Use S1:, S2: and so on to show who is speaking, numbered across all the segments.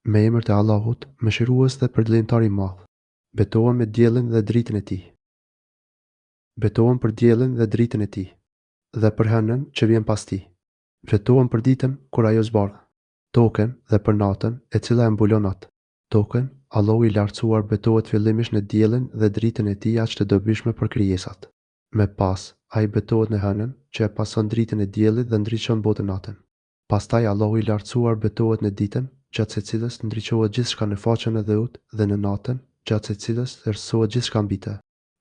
S1: Me emër të Allahut, mëshirues dhe përditëtar i madh. Betohem me diellin dhe dritën e tij. Betohem për diellin dhe dritën e tij, dhe për hënën që vjen pas tij. Betohem për ditën kur ajo zbardh, tokën dhe për natën e cila e mbulon atë. Tokën, Allahu i lartësuar betohet fillimisht në diellin dhe dritën e tij aq të dobishme për krijesat. Me pas, ai betohet në hënën që e pason dritën e diellit dhe ndriçon botën natën. Pastaj Allahu i lartësuar betohet në ditën, gjatë se cilës ndriçohet gjithçka në faqen e dheut dhe në natën, gjatë se cilës errësohet gjithçka mbi të.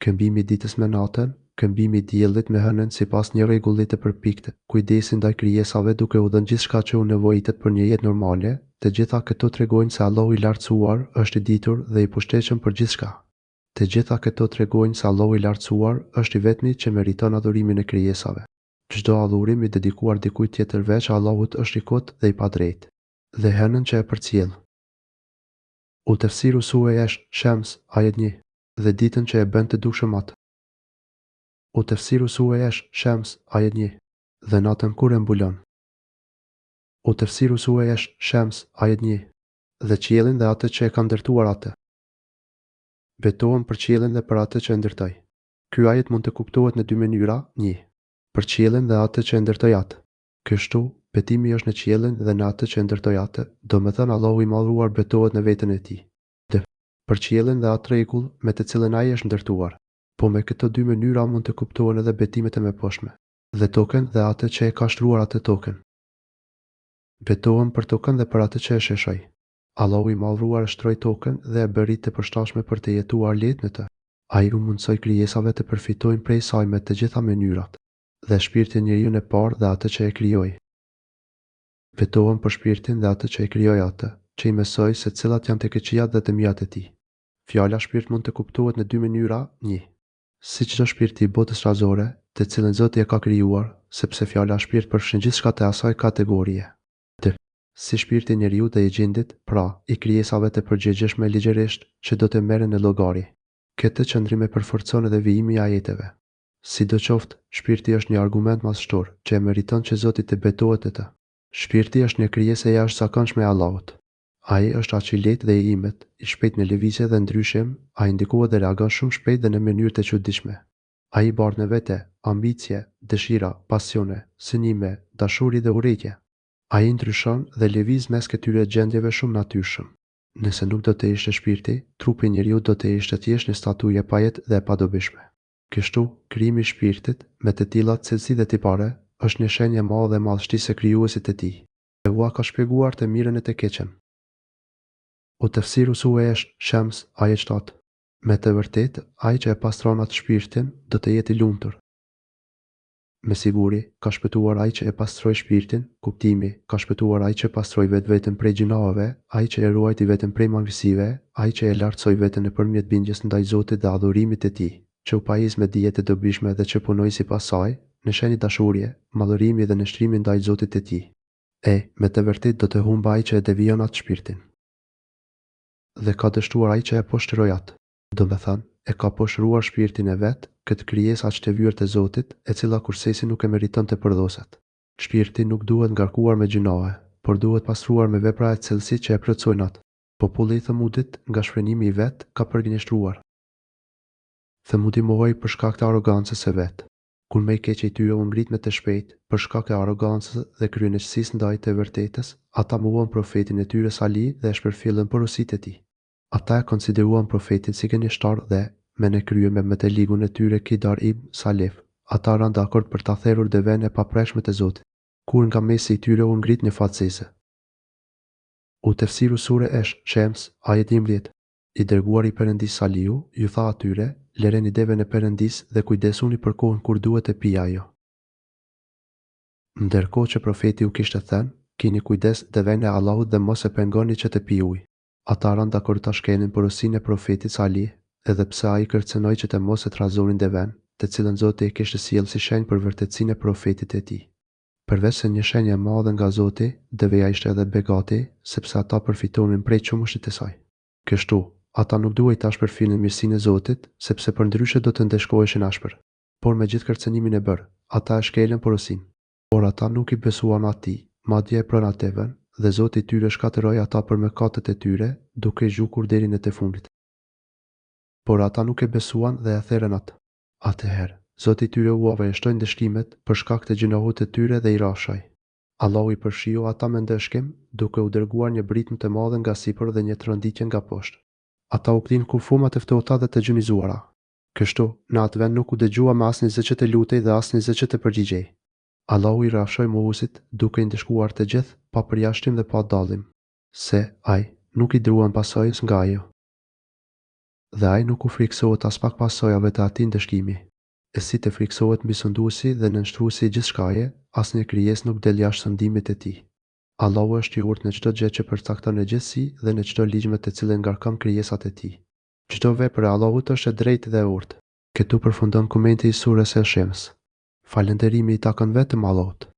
S1: Këmbimi i ditës me natën, këmbimi i diellit me hënën sipas një rregulli të përpiktë, kujdesi ndaj krijesave duke u dhënë gjithçka që u nevojitet për një jetë normale, të gjitha këto tregojnë se Allahu i lartësuar është i ditur dhe i pushtetshëm për gjithçka. Të gjitha këto tregojnë se Allahu i lartësuar është i vetmi që meriton adhurimin e krijesave. Çdo adhurim i dedikuar dikujt tjetër veç Allahut është i kot dhe i padrejtë. Dhe hënën që e përcjell. U tefsiru sure Shams, ajet 1, dhe ditën që e bën të dukshëm atë. U tefsiru sure Shams, ajet 1, dhe natën kur e mbulon. U tefsiru sure Shams, ajet 1, dhe qiellin dhe atë që e ka ndërtuar atë. Betohem për qiellin dhe për atë që e ndërtoi. Ky ajet mund të kuptohet në dy mënyra. 1. Për qiellin dhe atë që e ndërtoi atë. Kështu, betimi është në qiellin dhe në atë që e ndërtoi atë, domethënë Allahu i madhruar betohet në veten e tij. 2. Për qiellin dhe atë rregull me të cilën ai është ndërtuar. Po me këto dy mënyra mund të kuptohen edhe betimet e mëposhtme, dhe tokën dhe atë që e ka shtruar atë tokën. Betohem për tokën dhe për atë që e sheshoi. Allahu i madhruar shtroi tokën dhe e bëri të përshtatshme për të jetuar lehtë në të. Ai u mundsoi krijesave të përfitojnë prej saj me të gjitha mënyrat, dhe shpirtin njeriu e parë dhe atë që e krijoi. Betohem për shpirtin dhe atë që e krijoi atë, që i mësoi se cilat janë të keqijat dhe të mijat e tij. Fjala shpirt mund të kuptohet në dy mënyra. 1. Si çdo shpirt i botës razore, të cilën Zoti e ka krijuar, sepse fjala shpirt përfshin gjithçka të asaj kategorie. 2. Si shpirti i njeriu dhe i gjindit, pra, i krijesave të përgjegjshme ligjërisht, që do të merren në llogari. Këtë qëndrim e përforcon edhe vijimi i ajeteve. Sidoqoftë, shpirti është një argument madhështor që e meriton që Zoti të betohet në të. Shpirti është një krijesë e jashtëzakonshme e Allahut. Ai është aq i lehtë dhe i imet, i shpejt në lëvizje dhe ndryshim, ai ndikohet dhe reagon shumë shpejt dhe në mënyrë të çuditshme. Ai bart në vete ambicie, dëshira, pasione, synime, dashuri dhe urrejtje. Ai ndryshon dhe lëviz mes këtyre gjendjeve shumë natyrshëm. Nëse nuk do të ishte shpirti, trupi i njeriu do të ishte thjesht një statuje pa jetë dhe e padobishme. Kështu, krijimi i shpirtit, me të tilla cilësi dhe tipare, është një shenjë e madhe e madhështisë së krijuesit të tij. Ua ka shpjeguar të mirën e të keqen. U tefsiru sure Shams, ajet 7. Me të vërtetë, ai që e pastron atë shpirtin, do të jetë i lumtur. Me siguri, ka shpëtuar ai që e pastroi shpirtin, kuptimi, ka shpëtuar ai që pastroi vetveten prej gjunave, ai që e ruajti veten prej mangësive, ai që e lartësoi veten nëpërmjet bindjes ndaj Zotit dhe adhurimit të tij, që u pajis me dije të dobishme dhe që punoi sipas saj, në shenjë dashurie, madhërimi dhe nështrimi ndaj Zotit të tij. Me të vërtetë do të humba ai që e devijon atë shpirtin. Dhe ka dështuar ai që e poshtëroi atë. Domethënë, e ka poshtruar shpirtin e vet, këtë krijesë aq të vyer të Zotit, e cila kursesi nuk e meriton të përdoset. Shpirti nuk duhet ngarkuar me gjunave, por duhet pastruar me vepra e cilësit që e plotësojnë atë. Populli i Thamudit, nga shfrenimi i vet, ka përgënjeshtruar. Thamudi mohoi për shkak të arrogancës së vet. Kur më i keq i tyre u ngrit me të shpejtë, për shkak të arrogancës dhe kryenësisë ndaj të vërtetës, ata mohuan profetin e tyre Salih dhe e shpërfillën porositë e tij. Ata e konsideruan profetin si gënjeshtar dhe, me në krye me të ligun e tyre Kidar ibn Salif, ata ranë dakord për ta therrur devën e papreshme të Zotit, kur nga mesi i tyre u ngrit një fatësese. U tefsiru sure Shams, ajet 11. I dërguar i Perëndis Salihu, ju tha atyre, lëreni devën e Perëndis dhe kujdesuni për kohën kur duhet të pijë ajo. Ndërkohë që profeti u kishte thënë, keni kujdes devën e Allahut dhe mos e pengoni që të pijë ujë. Ata ranë dakord ta shkelin porosinë e profetit Salih, edhe pse ai kërcënoi që të mos e trazonin devën, të cilën Zoti e kishte sjellë si shenjë për vërtetësinë e profetit e tij. Përveç se një shenjë e madhe nga Zoti, deveja ishte edhe begati, sepse ata përfitonin prej çumushit të saj. Kështu, ata nuk duhej ta shpërfillin mirësinë e Zotit, sepse përndryshe do të ndeshkoheshin ashpër. Por me gjithë kërcënimin e bërë, ata e shkelën porosinë. Por ata nuk i besuan atij, madje e pronat devën, dhe Zoti i tyre shkatërroi ata për mëkatet e tyre, duke i zgjukur deri në të fundit. Por ata nuk e besuan dhe ja therrën atë. Atëherë, Zoti i tyre u avërshtoi ndëshkimet për shkak të gjinohut të tyre dhe i rashoj. Allahu i përshiu ata me ndëshkim, duke u dërguar një britmë të madhe nga sipër dhe një tronditje nga poshtë. Ata u kthyn kufuma të ftohta dhe të gjunizuara. Kështu, në atë vend nuk u dëgjua me asnjë zë që të lutej dhe asnjë zë që të përgjigjej. Allahu i rafshoi Muhusit duke i ndëshkuar të gjithë pa përjashtim dhe pa dallim, se ai nuk i dëruan pasojës nga ajo. Dhe ai nuk u friksohet as pak pasojave të atij ndëshkimi. E si të friksohet mbi sunduesi dhe nënshtruesi i gjithçkaje, asnjë krijesë nuk del jashtë sundimit të tij. Allahu është i urtë në çdo gjë që përcakton në gjithësi dhe në çdo ligj me të cilën ngarkon krijesat e tij. Çdo vepër e Allahut është e drejtë dhe e urtë. Këtu përfundon komenti i surës El Shems. Falënderimi i takon vetëm Allahut.